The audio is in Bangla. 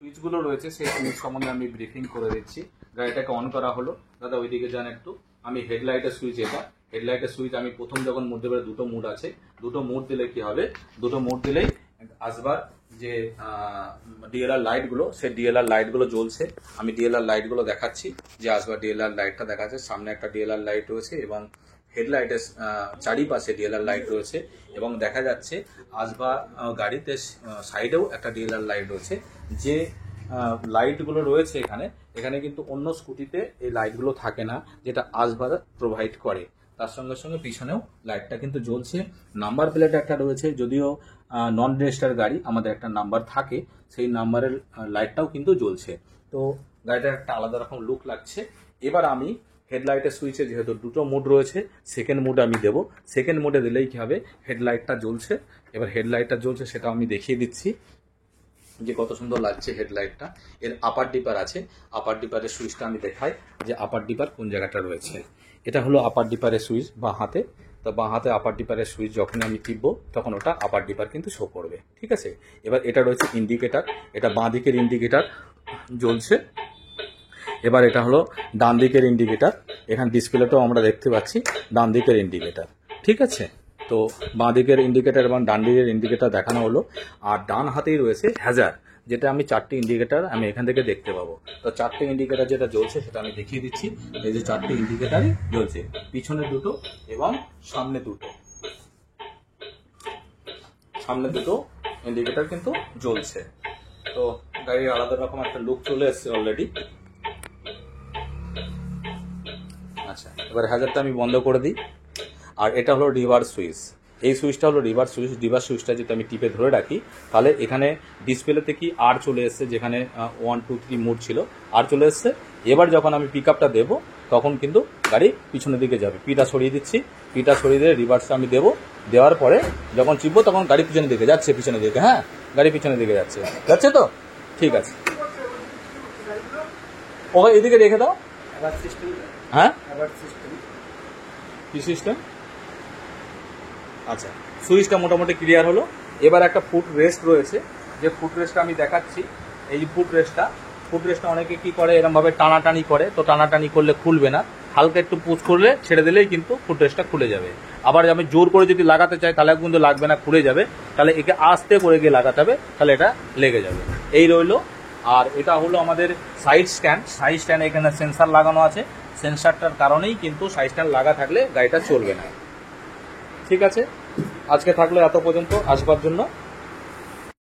সুইচগুলো রয়েছে সেই সুইচ সম্বন্ধে আমি ব্রিফিং করে দিচ্ছি। গাড়িটাকে অন করা হলো। দাদা ওইদিকে যান একটু। আমি হেডলাইটের সুইচ, এটা হেডলাইটের সুইচ আমি প্রথম যখন মোড দেবো, দুটো মোড আছে, দুটো মোড দিলে কি হবে, দুটো মোড দিলেই আসবার যে ডিএলআর লাইটগুলো, সেই ডিএলআর লাইটগুলো জ্বলছে। আমি ডিএলআর লাইটগুলো দেখাচ্ছি যে আসবার ডিএলআর লাইটটা দেখাচ্ছে, সামনে একটা ডিএলআর লাইট রয়েছে এবং হেডলাইটের চারিপাশে ডিএলআর লাইট রয়েছে এবং দেখা যাচ্ছে আসবা গাড়িতে সাইডেও একটা ডিএলআর লাইট রয়েছে। যে লাইটগুলো রয়েছে এখানে এখানে কিন্তু অন্য স্কুটিতে এই লাইটগুলো থাকে না, যেটা আসবার প্রোভাইড করে। তার সঙ্গে সঙ্গে পিছনেও লাইটটা কিন্তু জ্বলছে। নাম্বার প্লেট একটা রয়েছে, যদিও নন রেজিস্টার গাড়ি, আমাদের একটা নাম্বার থাকে, সেই নাম্বারের লাইটটাও কিন্তু জ্বলছে। তো গাড়িটার একটা আলাদা রকম লুক লাগছে। এবার আমি হেডলাইটের সুইচে যেহেতু দুটো মোড রয়েছে, সেকেন্ড মোড আমি দেবো। সেকেন্ড মোডে দিলেই কি হবে, হেডলাইটটা জ্বলছে। এবার হেডলাইটটা জ্বলছে সেটা আমি দেখিয়ে দিচ্ছি যে কত সুন্দর লাগছে হেডলাইটটা। এর আপার ডিপার আছে, আপার ডিপারের সুইচটা আমি দেখাই যে আপার ডিপার কোন জায়গাটা রয়েছে। এটা হলো আপার ডিপারের সুইচ বাঁ হাতে। তো বাঁ হাতে আপার ডিপারের সুইচ যখন আমি টিপবো তখন ওটা আপার ডিপার কিন্তু শো করবে, ঠিক আছে। এবার এটা রয়েছে ইন্ডিকেটার, এটা বাঁ দিকের ইন্ডিকেটার জ্বলছে। এবার এটা হলো ডান দিকের ইন্ডিকেটার, এখানে ডিসপ্লেটাও আমরা দেখতে পাচ্ছি ডান দিকের ইন্ডিকেটার, ঠিক আছে। তো বাঁ দিকের ইন্ডিকেটার এবং ডান দিকের ইন্ডিকেটার দেখানো হলো। আর ডান হাতেই রয়েছে হ্যাজার, যেটা আমি চারটি ইন্ডিকেটার আমি এখান থেকে দেখতে পাবো। তো চারটে ইন্ডিকেটার যেটা জ্বলছে সেটা আমি দেখিয়ে দিচ্ছি। এই যে চারটে ইন্ডিকেটারই জ্বলছে, পিছনে দুটো এবং সামনে দুটো, সামনে দুটো ইন্ডিকেটার কিন্তু জ্বলছে। তো গাড়ির আলাদা রকম একটা লুক চলে এসছে অলরেডি। আচ্ছা, এবার হ্যাজারটা আমি বন্ধ করে দিই। আর এটা হলো রিভার্স সুইচ, এই সুইচটা হলো রিভার্স সুইচ। রিভার্স সুইচটা যদি আমি টিপে ধরে রাখি তাহলে এখানে ডিসপ্লেতে কি আর চলে এসছে, যেখানে 1 2 3 মোড ছিল আর চলে এসছে। এবার যখন আমি পিক আপটা দেবো তখন কিন্তু গাড়ি পিছনের দিকে যাবে। পিটা সরিয়ে দিচ্ছি, পিটা সরিয়ে দিয়ে রিভার্সটা আমি দেবো। দেওয়ার পরে যখন চিপবো তখন গাড়ি পিছনের দিকে যাচ্ছে, পিছনের দিকে, হ্যাঁ গাড়ি পিছনের দিকে যাচ্ছে, যাচ্ছে তো ঠিক আছে। ওকে এদিকে রেখে দাও। হ্যাঁ কি সিস্টেম? আচ্ছা, সুইচটা মোটামুটি ক্লিয়ার হলো। এবার একটা ফুট রেস্ট রয়েছে, যে ফুট রেস্টটা আমি দেখাচ্ছি। এই ফুট রেস্টটা অনেকে কি করে, এরকমভাবে টানাটানি করে, তো টানাটানি করলে খুলবে না। হালকা একটু পুশ করলে ছেড়ে দিলেই কিন্তু ফুট রেস্টটা খুলে যাবে। আবার আমি জোর করে যদি লাগাতে চাই তাহলে কিন্তু লাগবে না, খুলে যাবে। তাহলে একে আস্তে করে গিয়ে লাগাতে হবে, তাহলে এটা লেগে যাবে। এই রইলো। আর এটা হলো আমাদের সাইড স্ট্যান্ড। সাইড স্ট্যান্ড এখানে সেন্সার লাগানো আছে, সেন্সারটার কারণেই কিন্তু সাইড স্ট্যান্ড লাগা থাকলে গাড়িটা চলবে না, ঠিক আছে। আজকে থাকলো এত পর্যন্ত, আসবার জন্য